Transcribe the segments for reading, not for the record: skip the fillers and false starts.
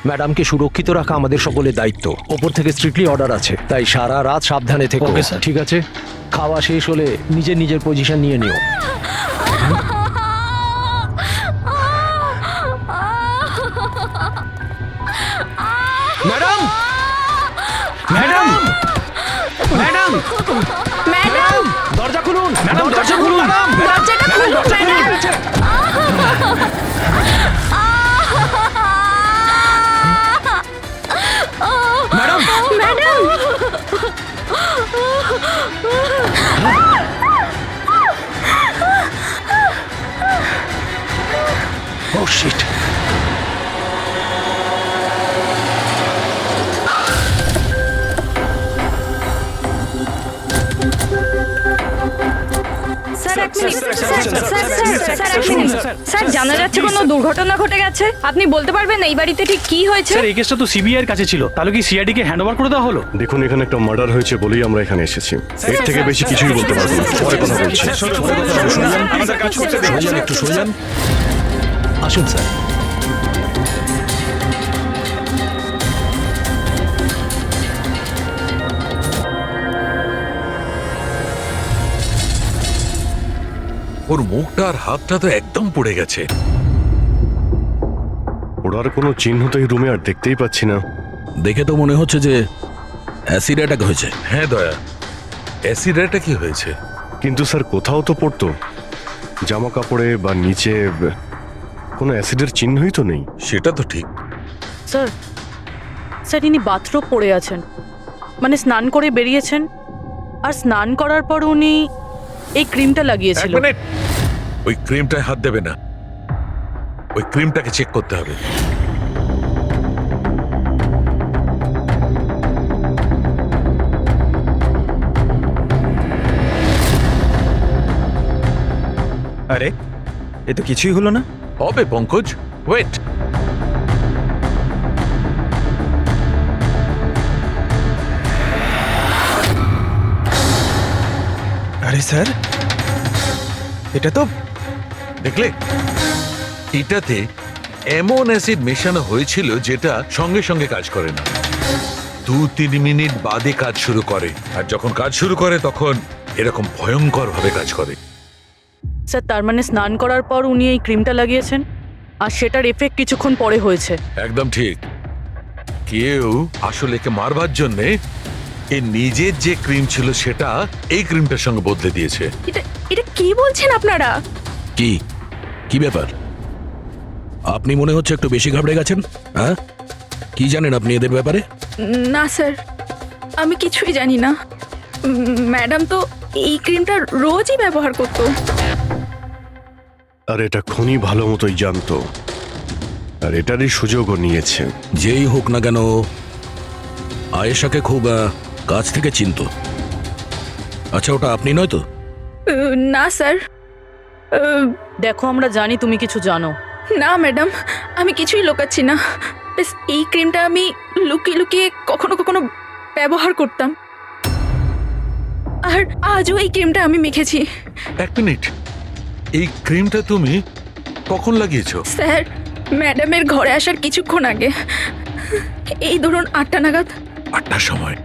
ম্যাডামকে সুরক্ষিত রাখা আমাদের সকলের দায়িত্ব। ওপর থেকে স্ট্রিক্টলি অর্ডার আছে, তাই সারা রাত সাবধানে থেকো। Okay, sir. ঠিক আছে? খাওয়া শেষ হলে নিজের নিজের পজিশন নিয়ে নিও। ম্যাডাম, ম্যাডাম, ম্যাডাম, ম্যাডাম, দরজা খুলুন। ম্যাডাম, দরজা খুলুন। ম্যাডাম, দরজাটা খুলুন ম্যাডাম। ম্যাডাম, ম্যাডাম, ও শিট। স্যার এক মিনিট, স্যার এক মিনিট। স্যার জানা যাচ্ছে কোনো দুর্ঘটনা ঘটে গেছে? আপনি বলতে পারবেন এই বাড়িতে ঠিক কি হয়েছে? স্যার এই কেসটা তো সিবিআই এর কাছে ছিল, তাহলে কি সিআইডি কে হ্যান্ড ওভার করে দেওয়া হলো? দেখুন, এখানে একটা মার্ডার হয়েছে বলেই আমরা এখানে এসেছি। এর থেকে বেশি কিছুই বলতে পারবো না, পরে কথা বলছি। সরে যান, একটু সরে যান। আসুন স্যার। ওর মুখটা আর হাতটা তো একদম পুড়ে গেছে। ওর কোনো চিহ্ন তো এই রুমে আর দেখতেই পাচ্ছি না। দেখে তো মনে হচ্ছে যে অ্যাসিড অ্যাটাক হয়েছে। হ্যাঁ দয়া, অ্যাসিড অ্যাটাকই হয়েছে। কিন্তু স্যার কোথাও তো পড়তো, জামা কাপড়ে বা নিচে কোনো অ্যাসিডের চিহ্নই তো নেই। সেটা তো ঠিক। স্যার স্যার ইনি বাথরোব পরে আছেন, মানে স্নান করে বেরিয়েছেন, আর স্নান করার পর উনি এই ক্রিমটা এক লাগিয়েছিল। মিনিট, ওই ক্রিমটায় হাত দেবে না, ওই ক্রিমটাকে চেক করতে হবে। আরে এ তো কিছুই হলো না। হবে পঙ্কজ, ওয়েট। আরে স্যার, এটা তো দেখলে, এটাতে এমন অ্যাসিড মেশানো হয়েছিল যেটা সঙ্গে সঙ্গে কাজ করে না, 2-3 মিনিট বাদে কাজ শুরু করে। আর যখন কাজ শুরু করে তখন এরকম ভয়ঙ্কর ভাবে কাজ করে। স্যার তার মানে স্নান করার পর উনি এই ক্রিমটা লাগিয়েছেন, আর সেটার এফেক্ট কিছুক্ষণ পরে হয়েছে। একদম ঠিক। কেউ আসলে একে মারবার জন্যে এর নিজের যে ক্রিম ছিল সেটা এই ক্রিমটার সঙ্গে বদলে দিয়েছে। এটা কি বলছেন আপনারা? কি কি ব্যাপার? আপনি মনে হচ্ছে একটু বেশি ঘাবড়ে গেছেন। হ্যাঁ, কি জানেন আপনি এদের ব্যাপারে? না স্যার, আমি কিছুই জানি না। ম্যাডাম তো এই ক্রিমটা রোজই ব্যবহার করতো। আর এটা খুনি ভালো মতোই জানতো, আর এটারই সুযোগও নিয়েছে। যেই হোক না কেন, আয়েশাকে খুব কাছ থেকে চিনত। আচ্ছা, ওটা আপনি নয় তো? না স্যার, দেখো আমরা জানি তুমি কিছু জানো। না ম্যাডাম, আমি কিছুই লুকাচ্ছি না। ব্যাস এই ক্রিমটা আমি লুকিয়ে লুকিয়ে কখনো কখনো ব্যবহার করতাম, আর আজও এই ক্রিমটা আমি মেখেছি। এক মিনিট, এই ক্রিমটা তুমি কখন লাগিয়েছো? স্যার, ম্যাডামের ঘরে আসার কিছুক্ষণ আগে, এই ধরুন 8টা নাগাদ। 8টার সময়।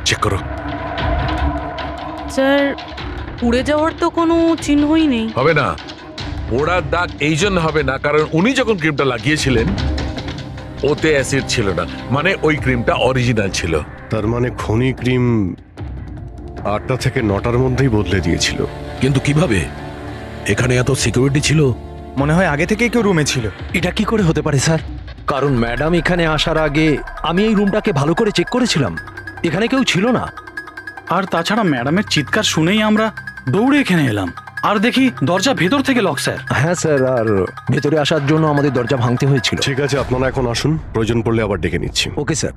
চেক করো। স্যার পুড়ে যাওয়ার তো কোনো চিহ্নই নেই। হবে না, পোড়ার দাগ এই জন্য হবে না কারণ উনি যখন ক্রিমটা লাগিয়েছিলেন ওতে অ্যাসিড ছিল না, মানে ওই ক্রিমটা অরিজিনাল ছিল। তার মানে খনি ক্রিম 8টা থেকে 9টার মধ্যেই বদলে দিয়েছিল। কিন্তু কিভাবে? এখানে এত সিকিউরিটি ছিল। মনে হয় আগে থেকেই কেউ রুমে ছিল। এটা কি করে হতে পারে স্যার? কারণ ম্যাডাম এখানে আসার আগে আমি এই রুমটাকে ভালো করে চেক করেছিলাম, এখানে কেউ ছিল না। আর তাছাড়া ম্যাডামের চিৎকার শুনেই আমরা দৌড়ে এখানে এলাম, আর দেখি দরজা ভেতর থেকে লক স্যার। হ্যাঁ স্যার, আর ভেতরে আসার জন্য আমাদের দরজা ভাঙতে হয়েছিল। ঠিক আছে, আপনারা এখন আসুন, প্রয়োজন পড়লে আবার ডেকে নিচ্ছি। Okay sir.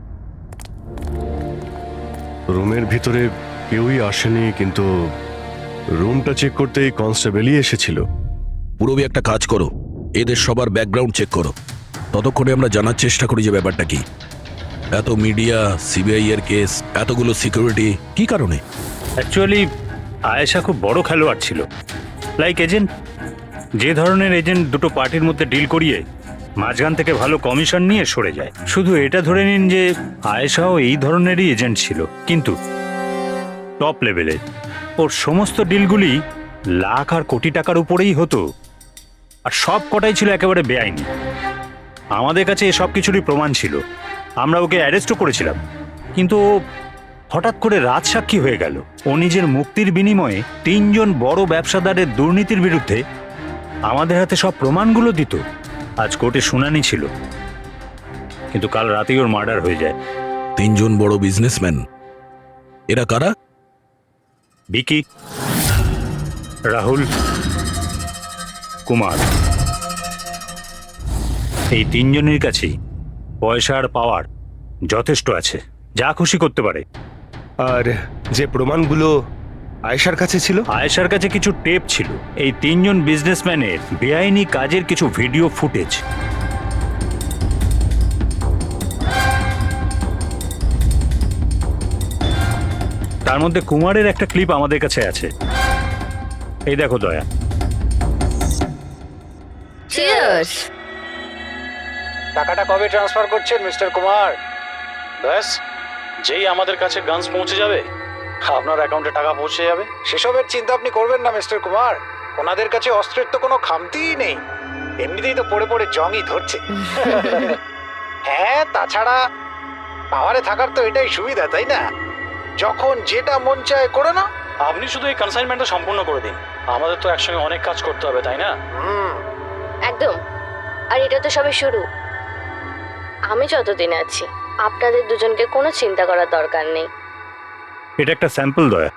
রুমের ভিতরে কেউই আসেনি, কিন্তু রুমটা চেক করতে এই কনস্টেবলই এসেছিল। পুরবি একটা কাজ করো, এদের সবার ব্যাকগ্রাউন্ড চেক করো। ততক্ষণে আমরা জানার চেষ্টা করি যে ব্যাপারটা কি। এত মিডিয়া, সিবিআই এর কেস, এতগুলো সিকিউরিটি, কি কারণে? অ্যাকচুয়ালি আয়েশা খুব বড় খেলোয়াড় ছিল, লাইক এজেন্ট। যে ধরনের এজেন্ট দুটো পার্টির মধ্যে ডিল করিয়ে মাঝখান থেকে ভালো কমিশন নিয়ে সরে যায়। শুধু এটা ধরে নিন যে আয়েশাও এই ধরনেরই এজেন্ট ছিল, কিন্তু টপ লেভেলের। ওর সমস্ত ডিলগুলি লাখ আর কোটি টাকার উপরেই হতো, আর সব কটাই ছিল একেবারে বেআইনি। আমাদের কাছে এসব কিছুরই প্রমাণ ছিল, আমরা ওকে অ্যারেস্টও করেছিলাম, কিন্তু ও হঠাৎ করে রাজসাক্ষী হয়ে গেল। ও নিজের মুক্তির বিনিময়ে 3 জন বড় ব্যবসাদারের দুর্নীতির বিরুদ্ধে আমাদের হাতে সব প্রমাণগুলো দিত। আজ কোর্টে শুনানি ছিল, কিন্তু কাল রাতেই ওর মার্ডার হয়ে যায়। 3 জন বড় বিজনেসম্যান, এরা কারা? বিকি, রাহুল, কুমার, এই 3 জনের কাছেই পয়সা আর পাওয়ার যথেষ্ট আছে, যা খুশি করতে পারে। আর যে প্রমাণগুলো আয়েশার কাছে ছিল, আয়েশার কাছে কিছু টেপ ছিল, এই 3 জন বিজনেসম্যানের বেআইনি কাজের কিছু ভিডিও ফুটেজ। তার মধ্যে কুমারের একটা ক্লিপ আমাদের কাছে আছে, এই দেখো দয়া। চিয়ার্স। টাকাটা কবে ট্রান্সফার করছেন মিস্টার কুমার? ব্যাস, যেই আমাদের কাছে গানস পৌঁছে যাবে আপনার অ্যাকাউন্টে টাকা পৌঁছে যাবে। সেসবের চিন্তা আপনি করবেন না মিস্টার কুমার, ওনাদের কাছে অস্ত্রের তো কোনো খামতিই নেই, এমনিতেই তো পড়ে পড়ে জংই ধরছে। হ্যাঁ, তাছাড়া পাওয়ারে থাকার তো এটাই সুবিধা, তাই না? যখন যেটা মন চায় করে না। আপনি শুধু এই কনসাইনমেন্টটা সম্পূর্ণ করে দিন, আমাদের তো একসঙ্গে অনেক কাজ করতে হবে, তাই না? একদম। আর এটা তো সবে শুরু। আমি যতদিন আছি আপনাদের দুজনকে কোনো চিন্তা করার দরকার নেই। এটা একটা স্যাম্পল দয়া,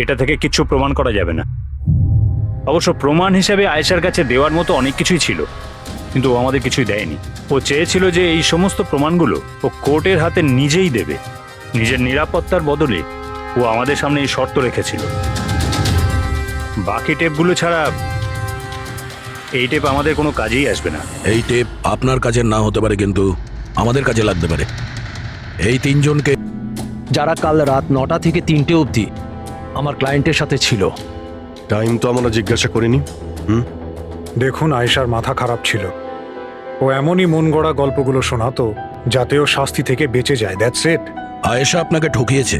এটা থেকে কিছু প্রমাণ করা যাবে না। অবশ্য প্রমাণ হিসেবে আয়েশার কাছে দেওয়ার মতো অনেক কিছুই ছিল, কিন্তু ও আমাদের কিছুই দেয়নি। ও চেয়েছিল যে এই সমস্ত প্রমাণগুলো ও কোর্টের হাতে নিজেই দেবে। নিজের নিরাপত্তার বদলে ও আমাদের সামনে এই শর্ত রেখেছিল। বাকি টেপগুলো ছাড়া এই টেপ আমাদের কোনো কাজেই আসবে না। এই টেপ আপনার কাজের না হতে পারে, কিন্তু আমাদের কাজে লাগতে পারে। এই 3 জনকে, যারা কাল রাত 9টা থেকে 3টে অবধি আমার ক্লায়েন্টের সাথে ছিল। টাইম তো আমরা জিজ্ঞাসা করিনি। দেখুন, আয়েশার মাথা খারাপ ছিল, ও এমনই মন গড়া গল্পগুলো শোনাতো যাতে ও শাস্তি থেকে বেঁচে যায়। That's it. আয়েশা আপনাকে ঠকিয়েছে,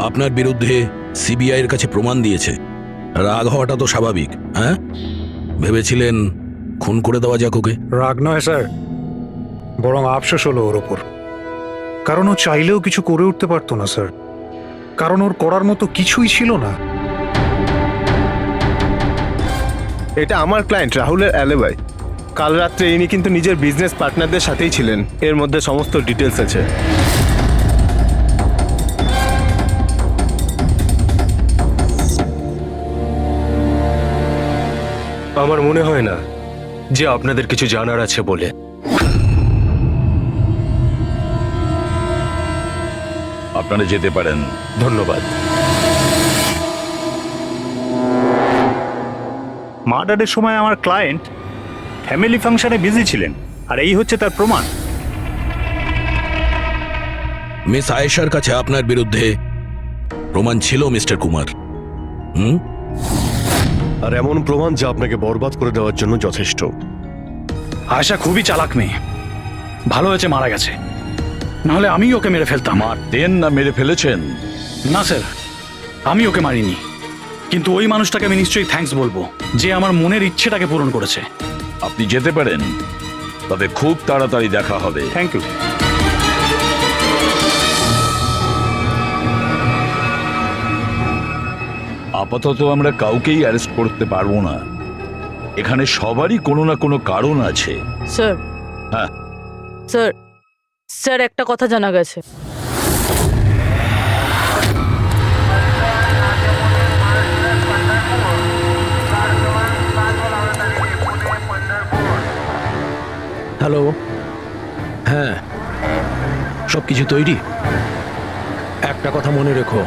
আপনার বিরুদ্ধে সিবিআই এর কাছে প্রমাণ দিয়েছে। রাগ হওয়াটা তো স্বাভাবিক। হ্যাঁ, ভেবেছিলেন খুন করে দেওয়া যাক ওকে? রাগ নয় স্যার, বরং আফসোস হলো ওর ওপর। কারণ ও চাইলেও কিছু করে উঠতে পারতো না স্যার, কারণ ওর করার মতো কিছুই ছিল না। এটা আমার ক্লায়েন্ট রাহুলের অ্যালিবাই। কাল রাত্রে ইনি কিন্তু নিজের বিজনেস পার্টনারদের সাথেই ছিলেন, এর মধ্যে সমস্ত ডিটেলস আছে। আমার মনে হয় না যে আপনাদের কিছু জানার আছে বলে। আপনারা যেতে পারেন। ধন্যবাদ। মার্ডারের সময় আমার ক্লায়েন্ট ফ্যামিলি ফাংশনে বিজি ছিলেন, আর এই হচ্ছে তার প্রমাণ। মিস আয়েশার কাছে আপনার বিরুদ্ধে প্রমাণ ছিল মিস্টার কুমার। আর এমন প্রমাণ যা আপনাকে বরবাদ করে দেওয়ার জন্য যথেষ্ট। আয়েশা খুবই চালাক মেয়ে, ভালো হয়েছে মারা গেছে, নাহলে আমি ওকে মেরে ফেলতাম। মারতেন না মেরে ফেলেছেন? না স্যার, আমি ওকে মারিনি, কিন্তু ওই মানুষটাকে আমি নিশ্চয়ই থ্যাঙ্কস বলবো যে আমার মনের ইচ্ছেটাকে পূরণ করেছে। আপনি যেতে পারেন, তবে খুব তাড়াতাড়ি দেখা হবে। Thank you. আপাতত আমরা কাউকেই অ্যারেস্ট করতে পারবো না, এখানে সবারই কোনো না কোনো কারণ আছে। স্যার, হ্যাঁ স্যার, স্যার একটা কথা জানা গেছে। হ্যালো, হ্যাঁ, সব কিছু তৈরি। একটা কথা মনে রেখো,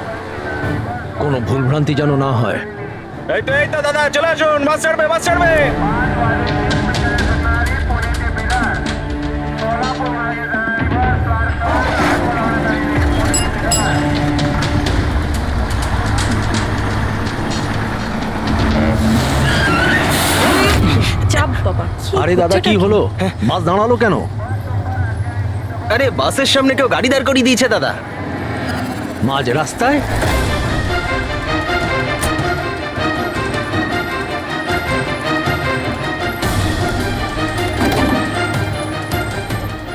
কোনো ভুলভ্রান্তি যেন না হয়। এই তো দাদা, চলে আসুন, বাস ছাড়বে, বাস ছাড়বে। চাপ বাবা। আরে দাদা কি হলো বাস দাঁড়ালো কেন? আরে বাসের সামনে কেউ গাড়ি দাঁড় করিয়ে দিয়েছে দাদা। মাঝ রাস্তায়?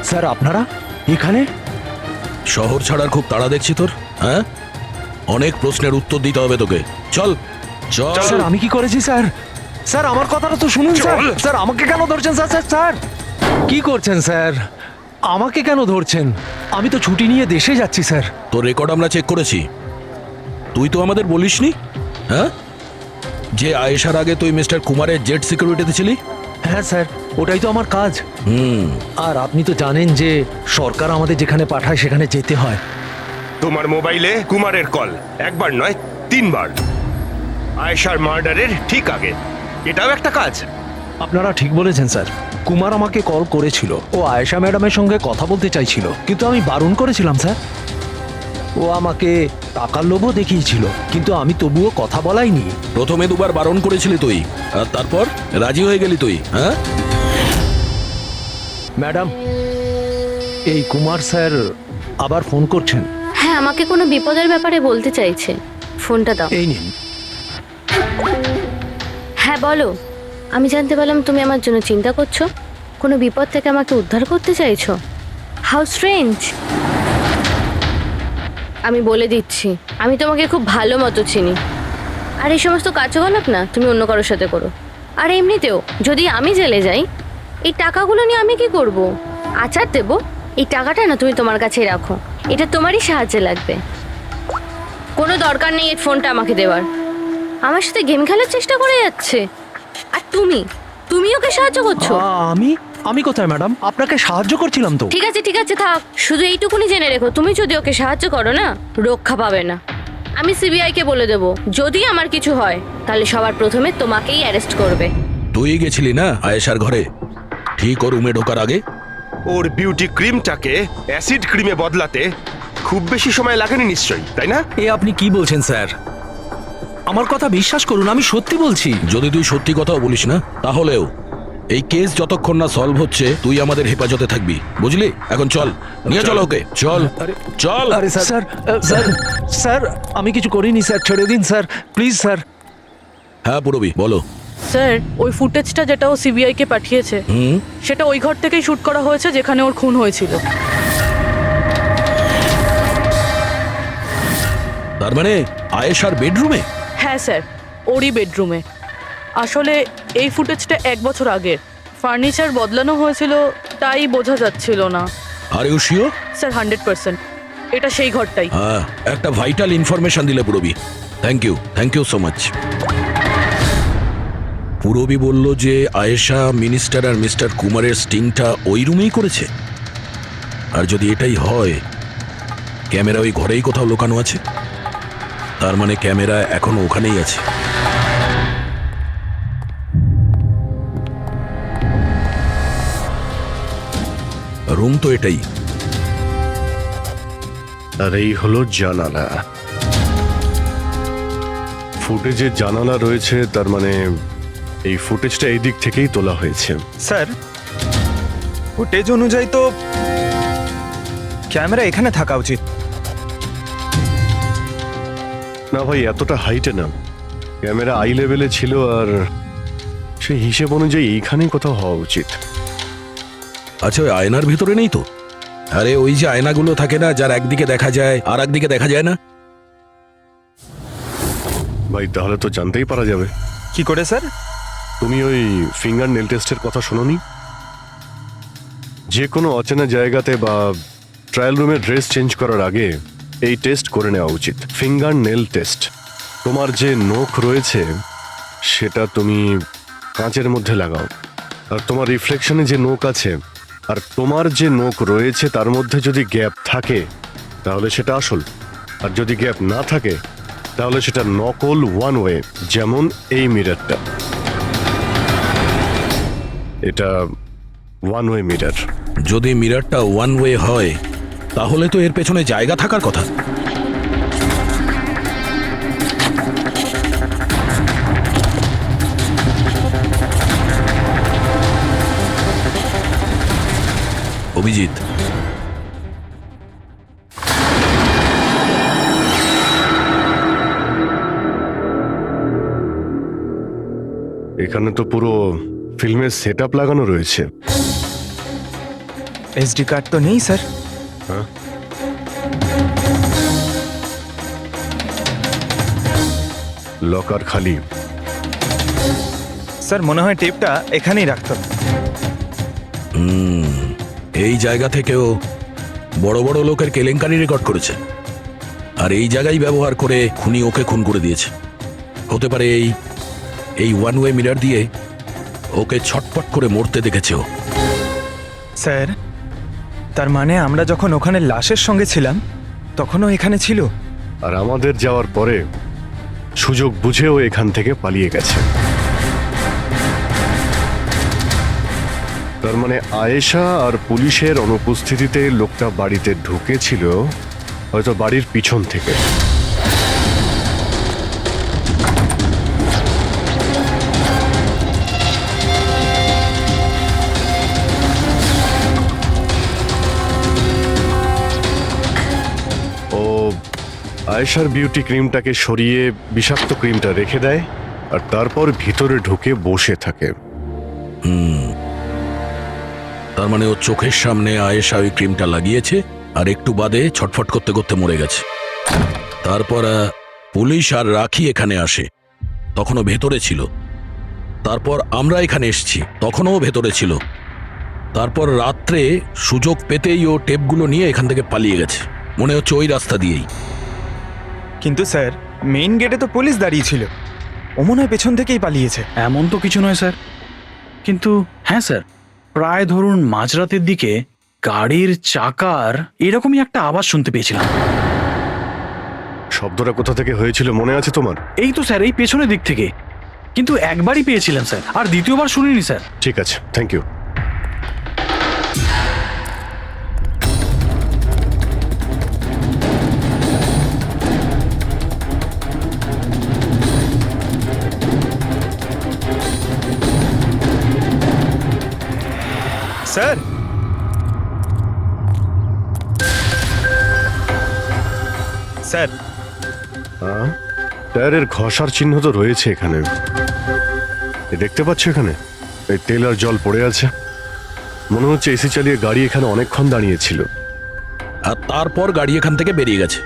স্যার আপনারা এখানে? শহর ছাড়ার খুব তাড়া দেখছি তোর, হ্যাঁ? অনেক প্রশ্নের উত্তর দিতে হবে তোকে। চল চল। স্যার আমি কি করেছি স্যার? স্যার আমার কথাটা তো শুনুন স্যার। স্যার আমাকে কেন ধরছেন স্যার? স্যার স্যার কি করছেন স্যার? আমাকে কেন ধরছেন? আমি তো ছুটি নিয়ে দেশে যাচ্ছি স্যার। তোর রেকর্ড আমরা চেক করেছি। তুই তো আমাদের বলিসনি, হ্যাঁ, যে আয়েশার আগে তুই মিস্টার কুমারের জেট সিকিউরিটিতে ছিলি? হ্যাঁ স্যার, ওটাই তো আমার কাজ। আর আপনি তো জানেন যে সরকার আমাদের যেখানে পাঠায় সেখানে যেতে হয়। তোমার মোবাইলে কুমারের কল একবার নয় 3 বার, আয়েশার মার্ডারের ঠিক আগে। এটাও একটা কাজ। আপনারা ঠিক বলেছেন স্যার। কুমার আমাকে কল করেছিল, ও আয়েশা ম্যাডামের সঙ্গে কথা বলতে চাইছিল, কিন্তু আমি বারণ করেছিলাম স্যার। ও আমাকে টাকার লোভও দেখিয়েছিল, কিন্তু আমি তবুও কথা বলাইনি। প্রথমে 2 বার বারণ করেছিলি তুই, আর তারপর রাজি হয়ে গেলি তুই, হ্যাঁ? ম্যাডাম, এই কুমার স্যার আবার ফোন করছেন। হ্যাঁ, আমাকে কোনো বিপদের ব্যাপারে বলতে চাইছে। ফোনটা দাও। এই নিন। হ্যাঁ বলো। আমি জানতে পারলাম তুমি আমার জন্য চিন্তা করছো, কোনো বিপদ থেকে আমাকে উদ্ধার করতে চাইছো। How strange. আমি বলে দিচ্ছি, আমি তোমাকে খুব ভালো মতো চিনি। আর এই সমস্ত কার্যকলাপ না তুমি অন্য কারোর সাথে করো। আর এমনিতেও যদি আমি জেলে যাই, এই টাকাগুলো নিয়ে আমি কি করব? আচার দেবো? এই টাকাটা না তুমি তোমার কাছেই রাখো, এটা তোমারই সাহায্যে লাগবে। কোনো দরকার নেই এই ফোনটা আমাকে দেওয়ার। আমার সাথে গেম খেলার চেষ্টা করে যাচ্ছে, আর তুমি ওকে সাহায্য করছো। আমি কোথায় ম্যাডাম? আপনাকে সাহায্য করছিলাম তো। ঠিক আছে থাক, শুধু এইটুকুনি জেনে রেখো, তুমি যদি ওকে সাহায্য করো না, রক্ষা পাবে না। আমি সিবিআই কে বলে দেবো, যদি আমার কিছু হয় তাহলে সবার প্রথমে তোমাকেই অ্যারেস্ট করবে। তুই গেছিলি না আয়েশার ঘরে ঠিক ও রুমে ঢোকার আগে? ওর বিউটি ক্রিমটাকে অ্যাসিড ক্রিমে বদলাতে খুব বেশি সময় লাগেনি নিশ্চয়ই, তাই না? এ আপনি কি বলছেন স্যার? আমার কথা বিশ্বাস করুন, আমি সত্যি বলছি। যদি তুই সত্যি কথাও বলিস না, তাহলেও এই কেস যতক্ষণ না সলভ হচ্ছে তুই আমাদের হেফাজতে থাকবি, বুঝলি? এখন চল, নিয়ে চল ওকে, চল চল। আরে স্যার স্যার স্যার আমি কিছু করিনি স্যার, ছেড়ে দিন স্যার, প্লিজ স্যার। হ্যাঁ পুরবি বলো। স্যার ওই ফুটেজটা যেটা ও সিবিআই কে পাঠিয়েছে, সেটা ওই ঘর থেকেই শুট করা হয়েছে যেখানে ওর খুন হয়েছিল। তার মানে আয়েশার বেডরুমে? হ্যাঁ স্যার, ওরই বেডরুমে। আসলে এই ফুটেজটা 1 বছর আগের, ফার্নিচার বদলানো হয়েছিল তাই বোঝা যাচ্ছিল না। Are you sure? স্যার 100%, এটা সেই ঘরটাই। হ্যাঁ, একটা ভাইটাল ইনফরমেশন দিলে Purabi, thank you so much. Purabi বলল যে আয়েশা মিনিস্টার আর মিস্টার কুমারের স্টিংটা ওই রুমেই করেছে। আর যদি এটাই হয়, ক্যামেরা ওই ঘরেই কোথাও লুকানো আছে, তার মানে ক্যামেরা এখনো ওখানেই আছে। রুম তো এটাই। আর এই হলো জানালা। ফুটেজে জানালা রয়েছে, তার মানে এই ফুটেজটা এই দিক থেকেই তোলা হয়েছে। স্যার ফুটেজ অনুযায়ী তো ক্যামেরা এখানে থাকা উচিত। না ভাই, এতটা হাইটে না, ক্যামেরা আই লেভেলে ছিল, আর সেই হিসেব অনুযায়ী এইখানেই কোথাও হওয়া উচিত। আচ্ছা, ওই আয়নার ভিতরে নেই তো? আরে ওই যে আয়নাগুলো থাকে না, যার একদিকে দেখা যায় আর একদিকে দেখা যায় না। ভাই তাহলে তো জানতেই পারা যাবে। কি করে স্যার? তুমি ওই ফিঙ্গার নেল টেস্টের কথা শোনোনি? যে কোনো অচেনা জায়গাতে বা ট্রায়াল রুমে ড্রেস চেঞ্জ করার আগে এই টেস্ট করে নেওয়া উচিত, ফিঙ্গার নেল টেস্ট। তোমার যে নখ রয়েছে সেটা তুমি কাঁচের মধ্যে লাগাও, আর তোমার রিফ্লেকশনে যে নখ আছে আর তোমার যে নখ রয়েছে তার মধ্যে যদি গ্যাপ থাকে তাহলে সেটা আসল, আর যদি গ্যাপ না থাকে তাহলে সেটা নকল ওয়ান ওয়ে। যেমন এই মিররটা, এটা ওয়ান ওয়ে মিরর। যদি মিররটা ওয়ান ওয়ে হয় তাহলে তো এর পেছনে জায়গা থাকার কথা। অভিজিৎ, এখানে তো পুরো ফিল্মের সেট আপ লাগানো রয়েছে। এসডি কার্ড তো নেই স্যার। হ্যাঁ, লকার খালি। স্যার মনে হয় টেপটা এখানেই রাখতাম। এই জায়গা থেকেও বড় বড় লোকের কেলেঙ্কারি রেকর্ড করেছে, আর এই জায়গায় ব্যবহার করে খুনি ওকে খুন করে দিয়েছে। হতে পারে এই ওয়ান ওয়ে মিরার দিয়ে ওকে ছটপট করে মরতে দেখেছে ও। স্যার তার মানে আমরা যখন ওখানে লাশের সঙ্গে ছিলাম তখনও এখানে ছিল। আর আমাদের যাওয়ার পরে সুযোগ বুঝেও এখান থেকে পালিয়ে গেছে। তার মানে আয়েশা আর পুলিশের অনুপস্থিতিতে লোকটা বাড়িতে ঢুকেছিল, হয়তো বাড়ির পিছন থেকে। ও আয়েশার বিউটি ক্রিমটাকে সরিয়ে বিষাক্ত ক্রিমটা রেখে দেয়, আর তারপর ভিতরে ঢুকে বসে থাকে। তার মানে ও চোখের সামনে আয়েশা ওই ক্রিমটা লাগিয়েছে, আর একটু বাদে ছটফট করতে করতে মরে গেছে। তারপর পুলিশ আর রাখি এখানে আসে, তখনও ভেতরে ছিল। তারপর আমরা এখানে এসেছি, তখনও ভেতরে ছিল। তারপর রাত্রে সুযোগ পেতেই ও টেপগুলো নিয়ে এখান থেকে পালিয়ে গেছে। মনে হচ্ছে ওই রাস্তা দিয়েই। কিন্তু স্যার মেইন গেটে তো পুলিশ দাঁড়িয়ে ছিল, ও মনে হয় পেছন থেকেই পালিয়েছে। এমন তো কিছু নয় স্যার, কিন্তু হ্যাঁ স্যার, প্রায় ধরুন মাঝরাতের দিকে গাড়ির চাকার এরকমই একটা আওয়াজ শুনতে পেয়েছিলাম। শব্দটা কোথা থেকে হয়েছিল মনে আছে তোমার? এই তো স্যার, এই পেছনের দিক থেকে, কিন্তু একবারই পেয়েছিলাম স্যার, আর দ্বিতীয়বার শুনিনি স্যার। ঠিক আছে, থ্যাংক ইউ। স্যার স্যার হ্যাঁ, টায়ারের ঘষার চিহ্ন তো রয়েছে এখানে। দেখতে পাচ্ছ এখানে এই তেল আর জল পড়ে আছে। মনে হচ্ছে এসি চালিয়ে গাড়ি এখানে অনেকক্ষণ দাঁড়িয়েছিল। আর তারপর গাড়ি এখান থেকে বেরিয়ে গেছে।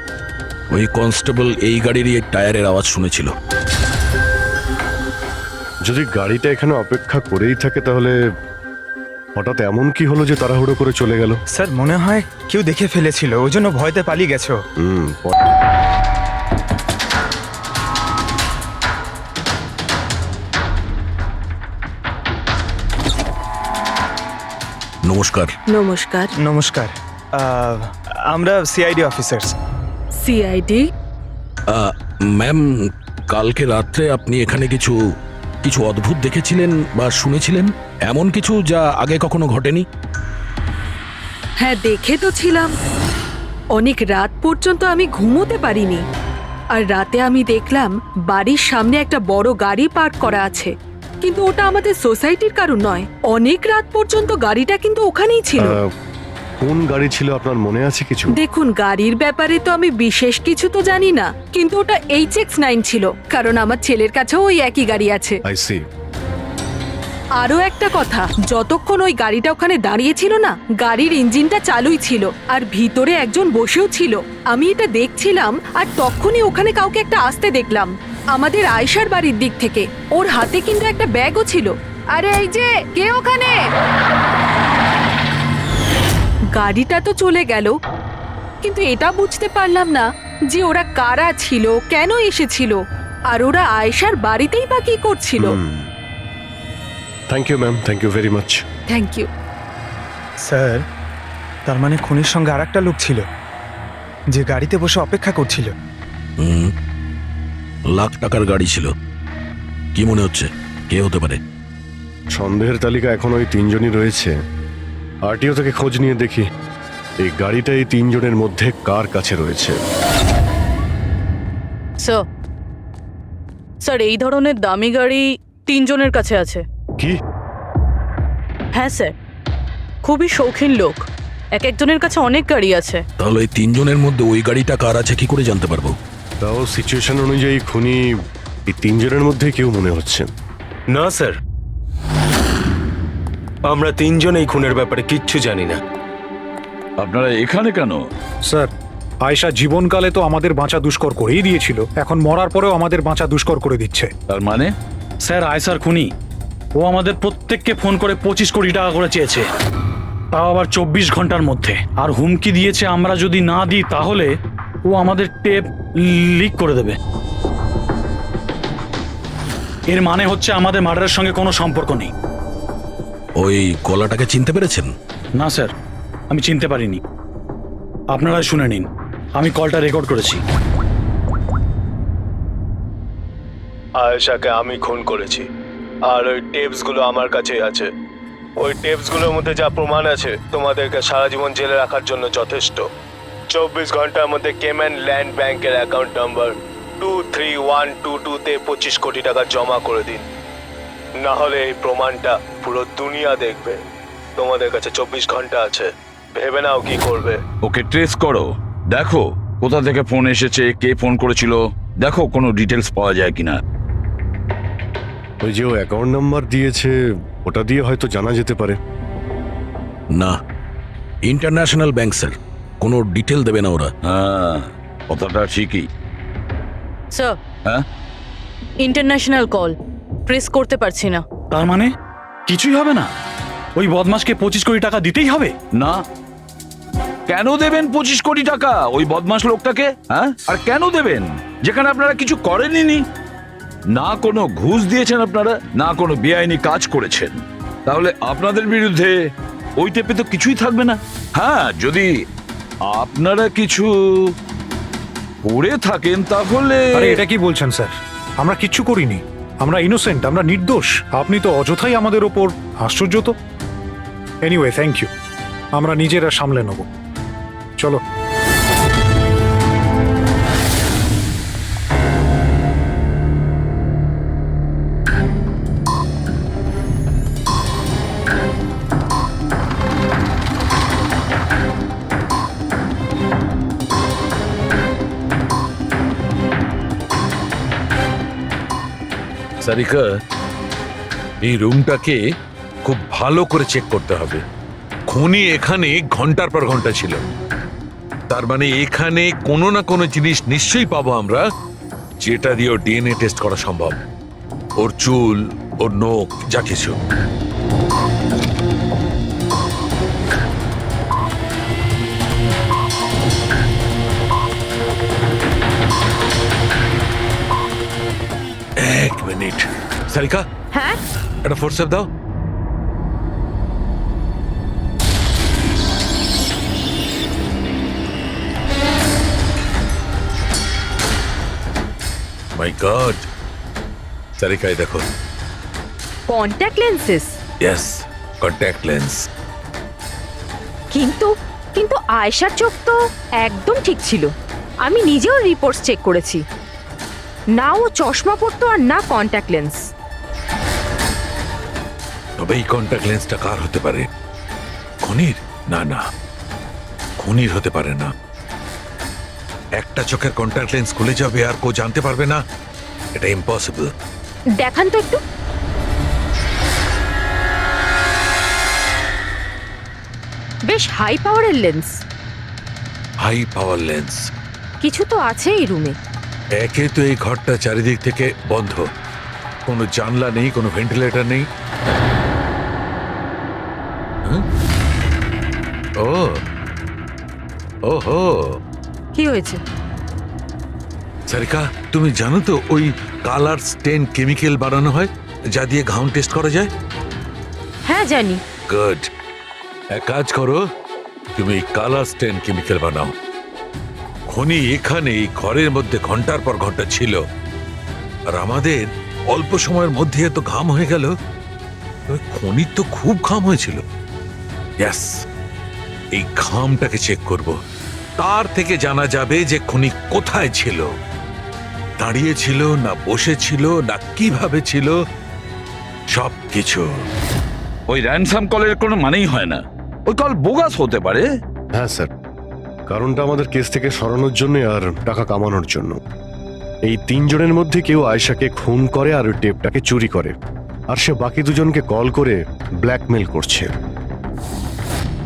ওই কনস্টেবল এই গাড়িরই এক টায়ারের আওয়াজ শুনেছিল। যদি গাড়িটা এখানে অপেক্ষা করেই থাকে, তাহলে হঠাৎ এমন কি হলো যে তাড়াহুড়ো করে চলে গেল? স্যার মনে হয় কেউ দেখে ফেলেছিল, ওই জন্য ভয়তে পালিয়ে গেছো। নমস্কার। নমস্কার। নমস্কার, আমরা সিআইডি অফিসার্স। সিআইডি? ম্যাম, কালকে রাত্রে আপনি এখানে কিছু কিছু অদ্ভুত দেখেছিলেন বা শুনেছিলেন, এমন কিছু যা আগে কখনো ঘটেনি? হ্যাঁ, দেখে তো ছিলাম। অনেক রাত পর্যন্ত আমি ঘুমোতে পারিনি। আর রাতে আমি দেখলাম বাড়ির সামনে একটা বড় গাড়ি পার্ক করা আছে, কিন্তু ওটা আমাদের সোসাইটির কারণ নয়। অনেক রাত পর্যন্ত গাড়িটা কিন্তু ওখানেই ছিল। কোন গাড়ি ছিল আপনার মনে আছে কিছু? দেখুন, গাড়ির ব্যাপারে তো আমি বিশেষ কিছু তো জানি না, কিন্তু ওটা HX9 ছিল, কারণ আমার ছেলের কাছেও ওই একই গাড়ি আছে। I see. আরো একটা কথা, যতক্ষণ ওই গাড়িটা ওখানে দাঁড়িয়ে ছিল না, গাড়ির ইঞ্জিনটা চালুই ছিল, আর ভিতরে একজন বসেও ছিল। আমি এটা দেখছিলাম, আর তখনই ওখানে কাউকে একটা আসতে দেখলাম আমাদের আয়েশার বাড়ির দিক থেকে। ওর হাতে কিন্তু একটা ব্যাগও ছিল। আরে এই যে, কে ওখানে? গাড়িটা তো চলে গেল, কিন্তু এটা বুঝতে পারলাম না যে ওরা কারা ছিল, কেন এসেছিল, আর ওরা আয়েশার বাড়িতেই বা কি করছিল। Thank you ma'am, thank you very much. Thank you. Sir তার মানে খুনির সঙ্গে আর একটা লোক ছিল যে গাড়িতে বসে অপেক্ষা করছিল। লাখ টাকার গাড়ি ছিল। কি মনে হচ্ছে কে হতে পারে? সন্দেহের তালিকা এখন ওই তিনজনই রয়েছে। আরটিও থেকে খোঁজ নিয়ে দেখি এই গাড়িটা এই তিনজনের মধ্যে কার কাছে রয়েছে। স্যার, এই ধরনের দামি গাড়ি তিনজনের কাছে আছে। কি? হ্যাঁ স্যার, খুবই শৌখিন লোক, এক একজনের কাছে অনেক গাড়ি আছে। তাহলে এই তিনজনের মধ্যে ওই গাড়িটা কার আছে কি করে জানতে পারবো? তাও সিচুয়েশন অনুযায়ী খুনি এই তিনজনের মধ্যে কেউ মনে হচ্ছে। না স্যার, আমরা তিনজন এই খুনের ব্যাপারে কিচ্ছু জানি না। আপনারা এখানে কেন? স্যার, আয়েশা জীবনকালে তো আমাদের বাঁচা দুষ্কর করেই দিয়েছিল, এখন মরার পরেও আমাদের বাঁচা দুষ্কর করে দিচ্ছে। তার মানে? স্যার, আয়সার খুনি ও আমাদের প্রত্যেককে ফোন করে 25 কোটি টাকা করে চেয়েছে, তাও আবার 24 ঘন্টার মধ্যে। আর হুমকি দিয়েছে আমরা যদি না দিই তাহলে ও আমাদের টেপ লিক করে দেবে। এর মানে হচ্ছে আমাদের মার্ডারের সঙ্গে কোনো সম্পর্ক নেই। ওই গলাটাকে চিনতে পেরেছেন? না স্যার, আমি চিনতে পারিনি। আপনারা শুনে নিন, আমি কলটা রেকর্ড করেছি। আয়েশাকে আমি খুন করেছি, আর ওই টেপসগুলো আমার কাছেই আছে। ওই টেপসগুলোর মধ্যে যা প্রমাণ আছে তোমাদেরকে সারা জীবন জেলে রাখার জন্য যথেষ্ট। 24 ঘন্টার মধ্যে কেম্যান ল্যান্ড ব্যাংকের অ্যাকাউন্ট নাম্বার 23122-তে 25 কোটি টাকা জমা করে দিন, না হলে এই প্রমাণটা পুরো দুনিয়া দেখবে। তোমাদের কাছে 24 ঘন্টা আছে, ভেবে নাও কি করবে। ওকে ট্রেস করো, দেখো কোথা থেকে ফোন এসেছে, কে ফোন করেছিল, দেখো কোনো ডিটেলস পাওয়া যায় কিনা। ওই যে ও অ্যাকাউন্ট নাম্বার দিয়েছে, ওটা দিয়ে হয়তো জানা যেতে পারে। না, ইন্টারন্যাশনাল ব্যাংক স্যার, কোনো ডিটেল দেবে না ওরা। হ্যাঁ, কথাটা ঠিকই। স্যার, হ্যাঁ, ইন্টারন্যাশনাল কল, প্রেস করতে পারছি না। তার মানে কিছুই হবে না? ওই বদমাশকে 25 কোটি টাকা দিতেই হবে? না। কেন দেবেন 25 কোটি টাকা ওই বদমাশ লোকটাকে? হ্যাঁ, আর কেন দেবেন যেখানে আপনারা কিছু করেননি? না কোনো ঘুষ দিয়েছেন আপনারা, না কোনো বেআইনি কাজ করেছেন। তাহলে আপনাদের বিরুদ্ধে ওই টেপে তো কিছুই থাকবে না। হ্যাঁ, যদি আপনারা কিছু করে থাকেন তাহলে। আরে এটা কি বলছেন স্যার? আমরা কিচ্ছু করিনি, আমরা ইনোসেন্ট, আমরা নির্দোষ। আপনি তো অযথাই আমাদের ওপর। আশ্চর্য তো। এনিওয়ে, থ্যাংক ইউ, আমরা নিজেরা সামলে নেব। চলো। সারিকা, এই রুমটাকে খুব ভালো করে চেক করতে হবে। খুনি এখানে ঘন্টার পর ঘন্টা ছিল, তার মানে এখানে কোনো না কোনো জিনিস নিশ্চয়ই পাবো আমরা, যেটা দিয়ে ওর ডিএনএ টেস্ট করা সম্ভব। ওর চুল, ওর নখ, যা কিছু। এক মিনিট সারিকা, হ্যাঁ, একটা ফোর্সেপ দাও। মাই গড, সারিকা এই দেখো। Contact lenses. Yes, contact lens. কিন্তু কিন্তু আয়েশার চোখ তো একদম ঠিক ছিল। আমি নিজেও রিপোর্টস চেক করেছি, না ও চশমা পরতো আর না কন্ট্যাক্ট লেন্স। তবে এই কন্ট্যাক্ট লেন্সটা কার হতে পারে? খুনির? না না, খুনির হতে পারে না। একটা চোখের কন্ট্যাক্ট লেন্স খুলে যাবে আর কেউ জানতে পারবে না, এটা ইম্পসিবল। দেখান তো একটু। বেশ হাই পাওয়ারের লেন্স। High power lens? কিছু তো আছে এই রুমে। একে তো এই ঘরটা চারিদিক থেকে বন্ধ, কোনো জানলা নেই, কোনো ভেন্টিলেটর নেই। ও ওহো, কি হয়েছে? সারিকা, তুমি জানো তো ওই কালার স্টেন কেমিক্যাল বানানো হয় যা দিয়ে ঘাম টেস্ট করা যায়? হ্যাঁ জানি। গুড, এক কাজ করো, তুমি কালার স্টেন কেমিক্যাল বানাও। খনি এখানে এই ঘরের মধ্যে ঘন্টার পর ঘন্টা ছিল, আর আমাদের অল্প সময়ের মধ্যে এত ঘাম হয়ে গেল। খনির তো খুব ঘাম হয়েছিল। ইয়েস, এই ঘামটাকে চেক করব, তার থেকে জানা যাবে যে খনি কোথায় ছিল, দাঁড়িয়ে ছিল না বসে ছিল না কিভাবে ছিল, সবকিছু। ওই র্যানসাম কলের কোনো মানেই হয় না। ওই কল বোগাস হতে পারে। হ্যাঁ স্যার, কারণটা আমাদের কেস থেকে সরানোর জন্য আর টাকা কামানোর জন্য। এই 3 জনের মধ্যে কেউ আয়েশাকে খুন করে আর ওই টেপটাকে চুরি করে, আর সে বাকি 2 জনকে কল করে ব্ল্যাকমেল করছে।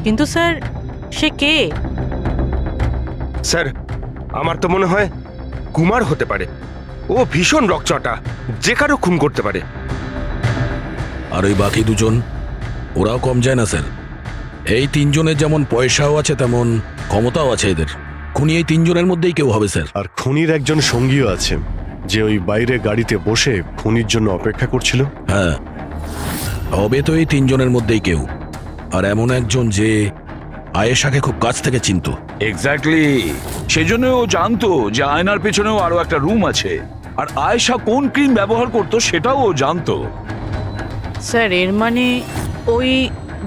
কিন্তু স্যার, সে কে? স্যার, আমার তো মনে হয় কুমার হতে পারে। ও ভীষণ রকচটা, যে কারো খুন করতে পারে। আর ওই বাকি 2 জন, ওরাও কম যায় না স্যার। এই 3 জনের যেমন পয়সাও আছে তেমন ক্ষমতাও আছে এদের। খুনি এই 3 জনের মধ্যেই কেউ হবে স্যার। আর খুনির একজন সঙ্গীও আছে, যে ওই বাইরে গাড়িতে বসে খুনির জন্য অপেক্ষা করছিল। হ্যাঁ, হবে তো এই 3 জনের মধ্যেই কেউ। আর এমন একজন যে আয়েশাকে খুব কাছ থেকে চিনতো। এক্স্যাক্টলি, সেই জন্য ও জানতো যে আয়নার পেছনেও আরো একটা রুম আছে, আর আয়েশা কোন ক্রিম ব্যবহার করতো সেটাও ও জানতো। স্যার, এর মানে ওই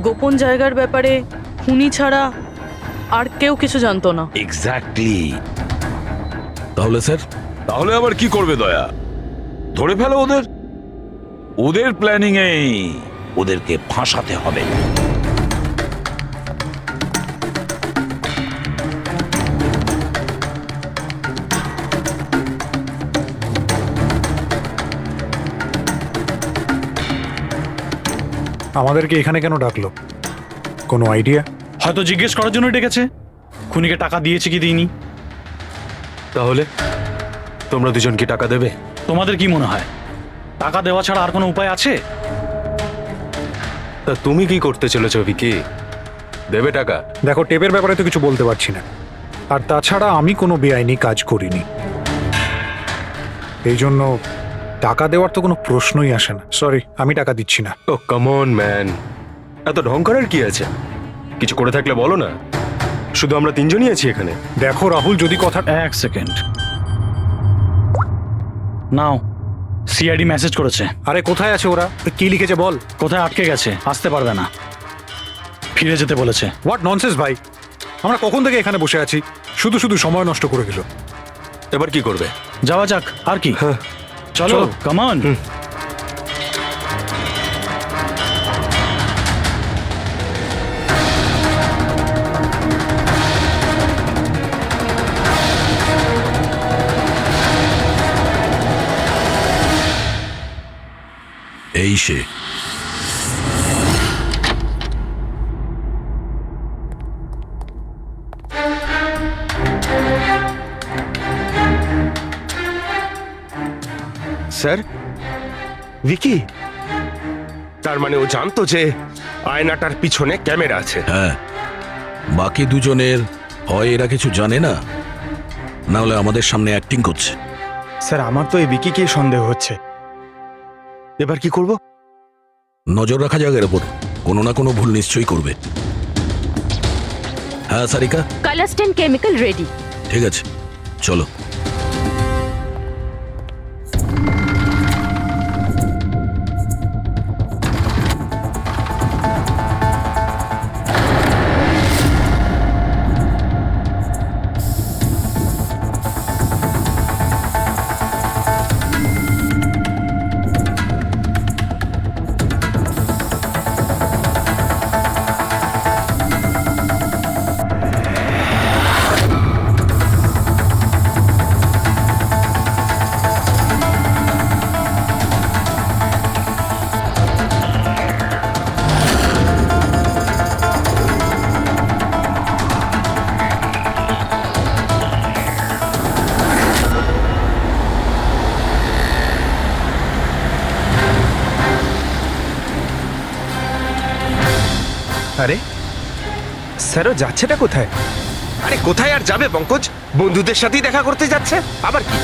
গোপন জায়গার ব্যাপারে খুনি ছাড়া আর কেউ কিছু জানতো না। এক্স্যাক্টলি। তাহলে স্যার? তাহলে আবার কি করবে দয়া? ধরে ফেলো ওদের। ওদের প্ল্যানিং এই ওদেরকে ফাঁসাতে হবে। আমাদেরকে এখানে কেন ডাকলো? কোনো আইডিয়া? হয়তো জিজ্ঞেস করার জন্য ডেকেছে খুনিকে টাকা দিয়েছে কি দিইনি। তাহলে তোমরা 2 জন কি টাকা দেবে? তোমাদের কি মনে হয় টাকা দেওয়া ছাড়া আর কোনো উপায় আছে? তা তুমি কি করতে চলেছো ভিকি? দেবে টাকা? দেখো, টেপের ব্যাপারে তো কিছু বলতে পারছি না, আর তাছাড়া আমি কোনো বেআইনি কাজ করিনি। এই জন্য টাকা দেওয়ার তো কোনো প্রশ্নই আসে না। সরি, আমি টাকা দিচ্ছি না। ও কাম অন ম্যান, এত ঢং করার কি আছে? কিছু করে থাকলে বলো না, শুধু আমরা 3 জনই আছি এখানে। দেখো রাহুল, যদি কথা... 1 সেকেন্ড নাও। সিআইডি মেসেজ করেছে। আরে কোথায় আছে ওরা? কি লিখেছে বল। কোথায় আটকে গেছে, আসতে পারবে না, ফিরে যেতে বলেছে। হোয়াট ননসেন্স ভাই, আমরা কখন থেকে এখানে বসে আছি, শুধু শুধু সময় নষ্ট করে দিল। এবার কি করবে? যাওয়া যাক, আর কি। চলো, কাম অন। এই সে। স্যার, ভিকি, তার মানে ও জানতো যে আয়নাটার পিছনে ক্যামেরা আছে। হ্যাঁ, বাকি 2 জনের হয় এরা কিছু জানে না, না হলে আমাদের সামনে অ্যাক্টিং করছে। স্যার, আমার তো এই বিকিকেই সন্দেহ হচ্ছে। এবার কি করব? নজর রাখা যাক এর উপর, কোনো না কোনো ভুল নিশ্চয়ই করবে। হ্যাঁ সারিকা, কালাস্টেন কেমিক্যাল রেডি। ঠিক আছে, চলো। আরে স্যারও যাচ্ছেটা কোথায়? আরে কোথায় আর যাবে পঙ্কজ? বন্ধুদের সাথেই দেখা করতে যাচ্ছে, আবার কি?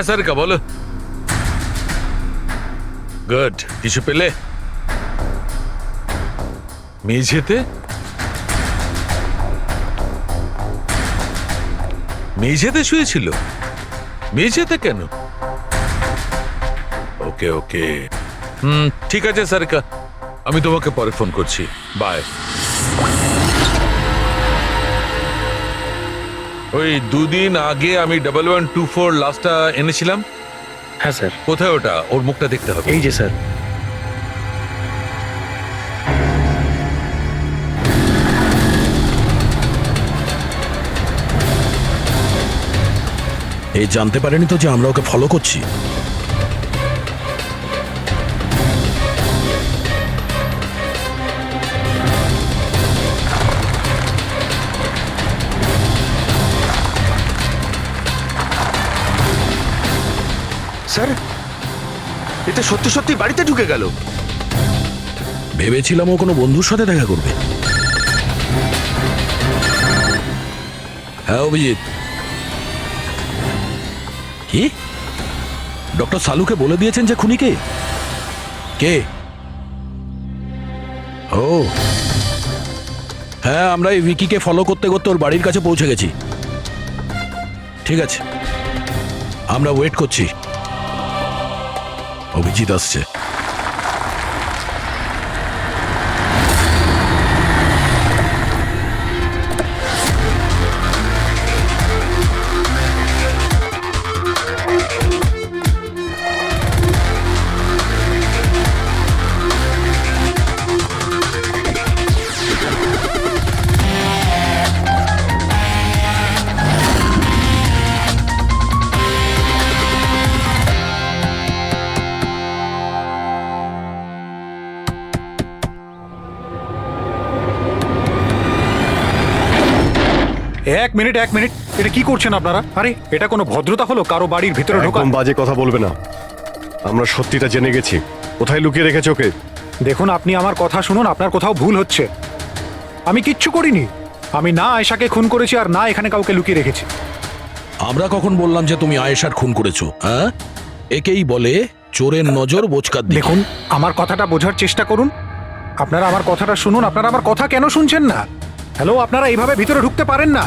হ্যাঁ সারিকা বলো। গুড, কিছু পেলে? মেঝেতে? মেঝেতে শুয়েছিল? মেঝেতে কেন? ওকে ওকে, ঠিক আছে সারিকা, আমি তোমাকে পরে ফোন করছি। বাই। ওই 2 দিন আগে আমি 1124 লাস্টটা এনেছিলাম। হ্যাঁ স্যার। কোথায় ওটা? ওর মুখটা দেখতে হবে। এই যে স্যার। এই জানতে পারেনি তো যে আমরা ওকে ফলো করছি? স্যার, এটা সত্যি সত্যি বাড়িতে ঢুকে গেল। ভেবেছিলাম ও কোনো বন্ধুর সাথে দেখা করবে। হ্যাঁ অভিজিৎ। কি? ডক্টর সালুকে বলে দিয়েছেন যে খুনি কে? কে? ও হ্যাঁ, আমরা এই ভিকিকে ফলো করতে করতে ওর বাড়ির কাছে পৌঁছে গেছি। ঠিক আছে, আমরা ওয়েট করছি। অভিজিৎ আসছে। এক মিনিট, এটা কি করছেন আপনারা? আরে এটা কোনো ভদ্রতা হলো কারো বাড়ির ভিতরে ঢোকা? একদম বাজে কথা বলবে না। আমরা সত্যিটা জেনে গেছি। কোথায় লুকিয়ে রেখেছো ওকে? দেখুন, আপনি আমার কথা শুনুন, আপনার কোথাও ভুল হচ্ছে। আমি কিচ্ছু করিনি। আমি না আয়েশাকে খুন করেছি আর না এখানে কাউকে লুকিয়ে রেখেছি। আমরা কখন বললাম যে তুমি আয়েশার খুন করেছো? হ্যাঁ, একেই বলে চোরের নজর বোচকার দিকে। দেখুন, আমার কথাটা বোঝার চেষ্টা করুন। আপনারা আমার কথাটা শুনুন। আপনারা আমার কথা কেন শুনছেন না? হ্যালো, আপনারা এইভাবে ভিতরে ঢুকতে পারেন না।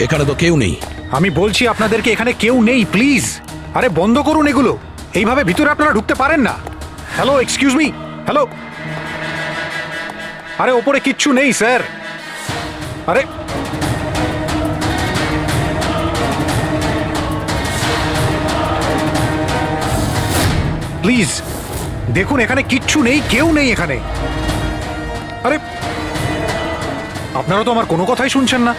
এখানে তো কেউ নেই। আমি বলছি আপনাদেরকে এখানে কেউ নেই, প্লিজ। আরে বন্ধ করুন এগুলো। এইভাবে ভিতরে আপনারা ঢুকতে পারেন না। Hello, excuse me, hello. আরে ওপরে কিচ্ছু নেই স্যার। আরে প্লিজ দেখুন, এখানে কিচ্ছু নেই, কেউ নেই এখানে। আরে আপনারা তো আমার কোনো কথাই শুনছেন না।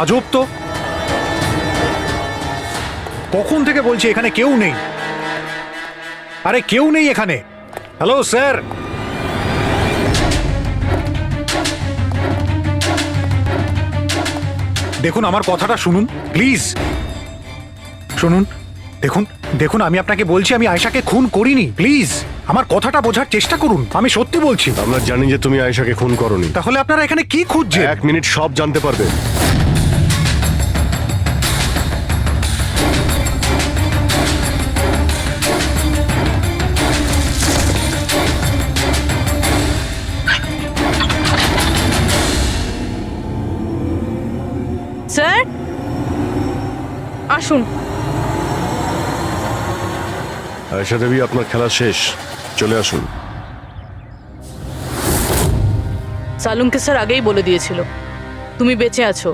আজব তো, কখন থেকে বলছি এখানে কেউ নেই। আরে কেউ নেই এখানে। Hello sir. দেখুন, আমার কথাটা শুনুন প্লিজ। শুনুন, দেখুন দেখুন, আমি আপনাকে বলছি আমি আয়েশাকে খুন করিনি। প্লিজ আমার কথাটা বোঝার চেষ্টা করুন। আমি সত্যি বলছি। আমরা জানি যে তুমি আয়েশাকে খুন করোনি। তাহলে আপনারা এখানে কি খুঁজছেন? 1 মিনিট, সব জানতে পারবে। স্যার আসুন। আয়েশা দেবী, আপনার খেলা শেষ, চলে আসুন। সালুমকে স্যার আগেই বলে দিয়েছিল তুমি বেঁচে আছো।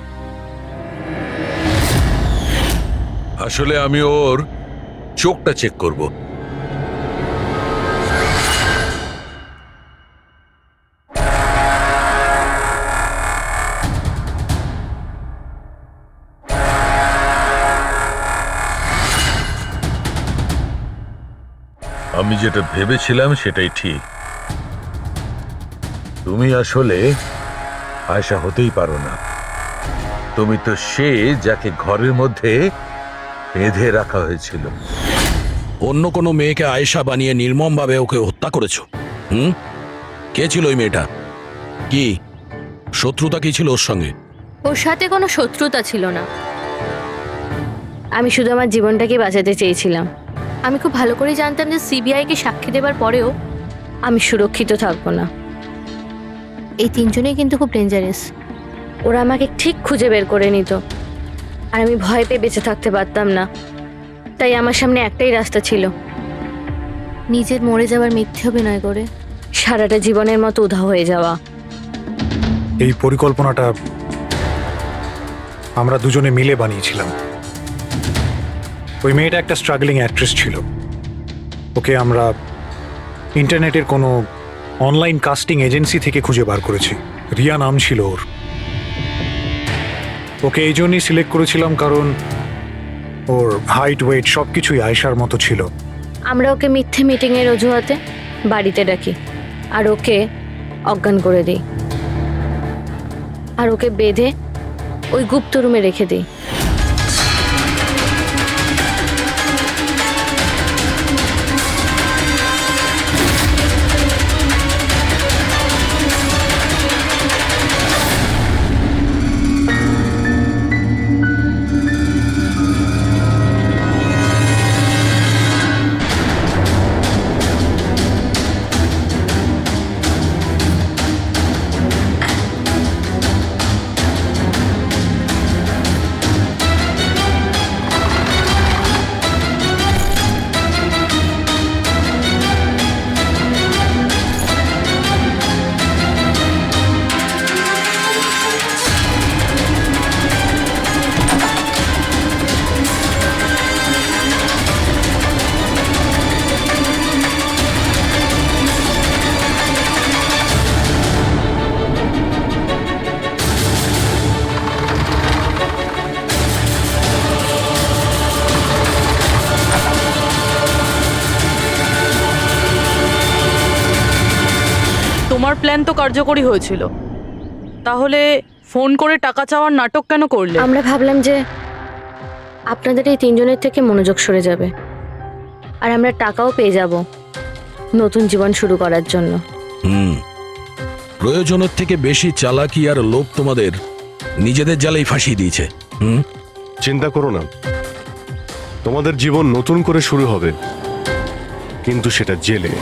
আসলে আমি ওর চোখটা চেক করব। আমি যেটা ভেবেছিলাম সেটাই ঠিক। তুমি আসলে আয়েশা হতেই পারো না। তুমি তো সে যাকে ঘরের মধ্যে বেঁধে রাখা হয়েছিল। অন্য কোনো মেয়েকে আয়েশা বানিয়ে নির্মমভাবে ওকে হত্যা করেছো। হুম, কে ছিল ওই মেয়েটা? কি শত্রুতা কি ছিল ওর সঙ্গে? ওর সাথে কোনো শত্রুতা ছিল না। আমি শুধু আমার জীবনটাকে বাঁচাতে চেয়েছিলাম। আমি খুব ভালো করে জানতাম যে সিবিআইকে সাক্ষী দেবার পরেও আমি সুরক্ষিত থাকবো না। এই তিনজনেই কিন্তু খুব ডেঞ্জারাস। ওরা আমাকে ঠিক খুঁজে বের করে নিত, আর আমি ভয় পেয়ে বেঁচে থাকতে পারতাম না। তাই আমার সামনে একটাই রাস্তা ছিল, নিজের মরে যাওয়ার মিথ্যে অভিনয় করে সারাটা জীবনের মতো উধাও হয়ে যাওয়া। এই পরিকল্পনাটা আমরা দুজনে মিলে বানিয়েছিলাম। ওই মেয়েটা একটা স্ট্রাগলিং অ্যাক্ট্রেস ছিল। ওকে আমরা ইন্টারনেটের কোনো অনলাইন কাস্টিং এজেন্সি থেকে খুঁজে বার করেছি। রিয়া নাম ছিল ওর। ওকে এই জন্যই সিলেক্ট করেছিলাম কারণ ওর হাইট ওয়েট সব কিছুই আয়েশার মতো ছিল। আমরা ওকে মিথ্যে মিটিংয়ের অজুহাতে বাড়িতে ডাকি, আর ওকে অজ্ঞান করে দিই, আর ওকে বেঁধে ওই গুপ্ত রুমে রেখে দিই। তোমার প্ল্যান তো কার্যকরী হয়েছিল, তাহলে ফোন করে টাকা চাওয়ার নাটক কেন করলে? আমরা ভাবলাম যে আপনাদের এই তিনজনের থেকে মনোযোগ সরে যাবে, আর আমরা টাকাও পেয়ে যাব নতুন জীবন শুরু করার জন্য। প্রয়োজনের থেকে বেশি চালাকি আর লোভ তোমাদের নিজেদের জালেই ফাঁসিয়ে দিয়েছে। চিন্তা করো না, তোমাদের জীবন নতুন করে শুরু হবে, কিন্তু সেটা জেলে।